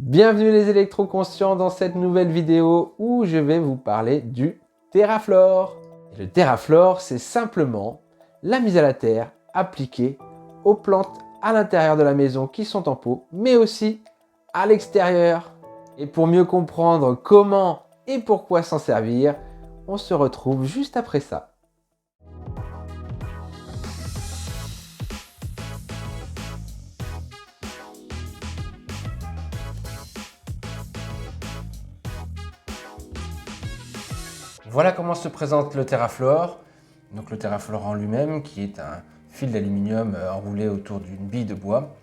Bienvenue les électroconscients dans cette nouvelle vidéo où je vais vous parler du Terraflor. Et le Terraflor, c'est simplement la mise à la terre appliquée aux plantes à l'intérieur de la maison qui sont en pot, mais aussi à l'extérieur. Et pour mieux comprendre comment et pourquoi s'en servir, on se retrouve juste après ça. Voilà comment se présente le Terraflor. Donc le Terraflor en lui-même, qui est un fil d'aluminium enroulé autour d'une bille de bois.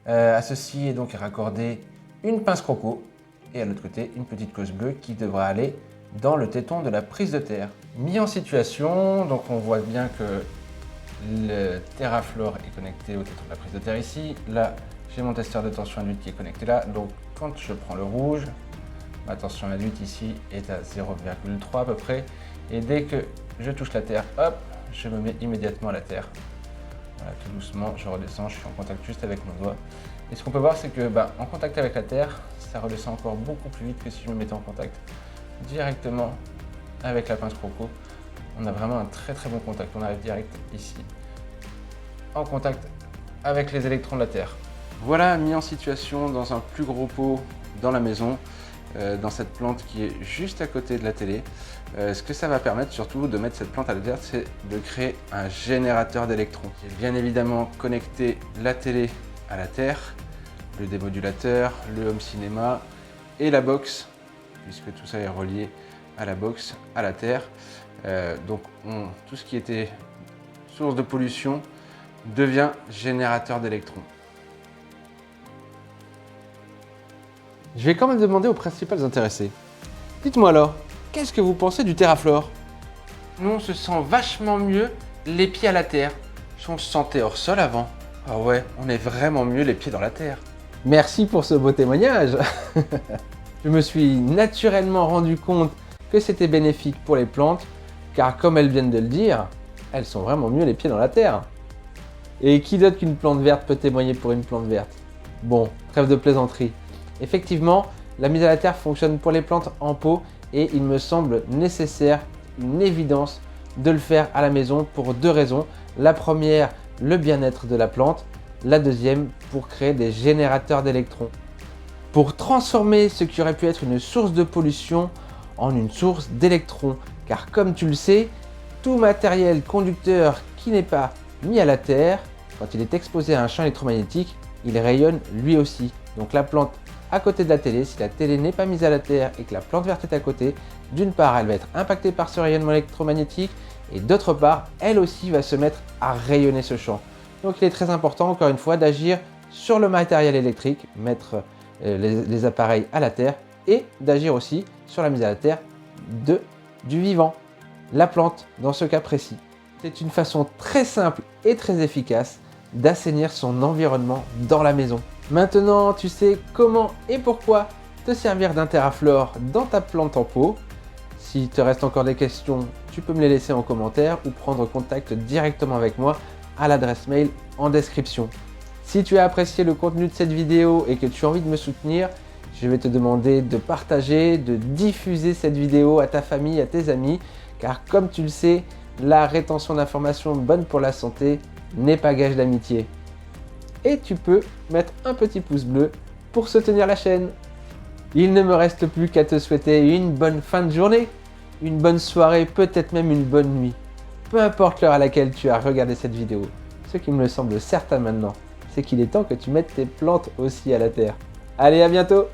À ceci est donc raccordée une pince croco et à l'autre côté une petite cosse bleue qui devra aller dans le téton de la prise de terre. Mis en situation, donc on voit bien que le Terraflor est connecté au téton de la prise de terre ici. Là, j'ai mon testeur de tension induite qui est connecté là. Donc quand je prends le rouge, ma tension induite ici est à 0,3 à peu près. Et dès que je touche la terre, hop, je me mets immédiatement à la terre. Voilà, tout doucement, je redescends, je suis en contact juste avec mon doigt. Et ce qu'on peut voir, c'est que en contact avec la terre, ça redescend encore beaucoup plus vite que si je me mettais en contact directement avec la pince croco. On a vraiment un très bon contact. On arrive direct ici, en contact avec les électrons de la terre. Voilà, mis en situation dans un plus gros pot dans la maison. Dans cette plante qui est juste à côté de la télé. Ce que ça va permettre surtout de mettre cette plante à la terre, c'est de créer un générateur d'électrons. Bien évidemment connecter la télé à la terre, le démodulateur, le home cinéma et la box, puisque tout ça est relié à la box, à la terre. Donc tout ce qui était source de pollution devient générateur d'électrons. Je vais quand même demander aux principales intéressés. Dites-moi alors, qu'est-ce que vous pensez du Terraflor? Nous, on se sent vachement mieux les pieds à la terre. On se sentait hors sol avant. Ah ouais, on est vraiment mieux les pieds dans la terre. Merci pour ce beau témoignage. Je me suis naturellement rendu compte que c'était bénéfique pour les plantes, car comme elles viennent de le dire, elles sont vraiment mieux les pieds dans la terre. Et qui d'autre qu'une plante verte peut témoigner pour une plante verte? Bon, trêve de plaisanterie. Effectivement, la mise à la terre fonctionne pour les plantes en pot et il me semble nécessaire, une évidence de le faire à la maison pour deux raisons. La première, le bien-être de la plante. La deuxième, pour créer des générateurs d'électrons. Pour transformer ce qui aurait pu être une source de pollution en une source d'électrons. Car comme tu le sais, tout matériel conducteur qui n'est pas mis à la terre, quand il est exposé à un champ électromagnétique, il rayonne lui aussi. Donc la plante à côté de la télé, si la télé n'est pas mise à la terre et que la plante verte est à côté, d'une part, elle va être impactée par ce rayonnement électromagnétique et d'autre part, elle aussi va se mettre à rayonner ce champ. Donc il est très important, encore une fois, d'agir sur le matériel électrique, mettre les appareils à la terre et d'agir aussi sur la mise à la terre du vivant, la plante dans ce cas précis. C'est une façon très simple et très efficace d'assainir son environnement dans la maison. Maintenant, tu sais comment et pourquoi te servir d'un Terraflor dans ta plante en pot. S'il te reste encore des questions, tu peux me les laisser en commentaire ou prendre contact directement avec moi à l'adresse mail en description. Si tu as apprécié le contenu de cette vidéo et que tu as envie de me soutenir, je vais te demander de partager, de diffuser cette vidéo à ta famille, à tes amis, car comme tu le sais, la rétention d'informations bonne pour la santé n'est pas gage d'amitié. Et tu peux mettre un petit pouce bleu pour soutenir la chaîne. Il ne me reste plus qu'à te souhaiter une bonne fin de journée, une bonne soirée, peut-être même une bonne nuit. Peu importe l'heure à laquelle tu as regardé cette vidéo, ce qui me semble certain maintenant, c'est qu'il est temps que tu mettes tes plantes aussi à la terre. Allez, à bientôt!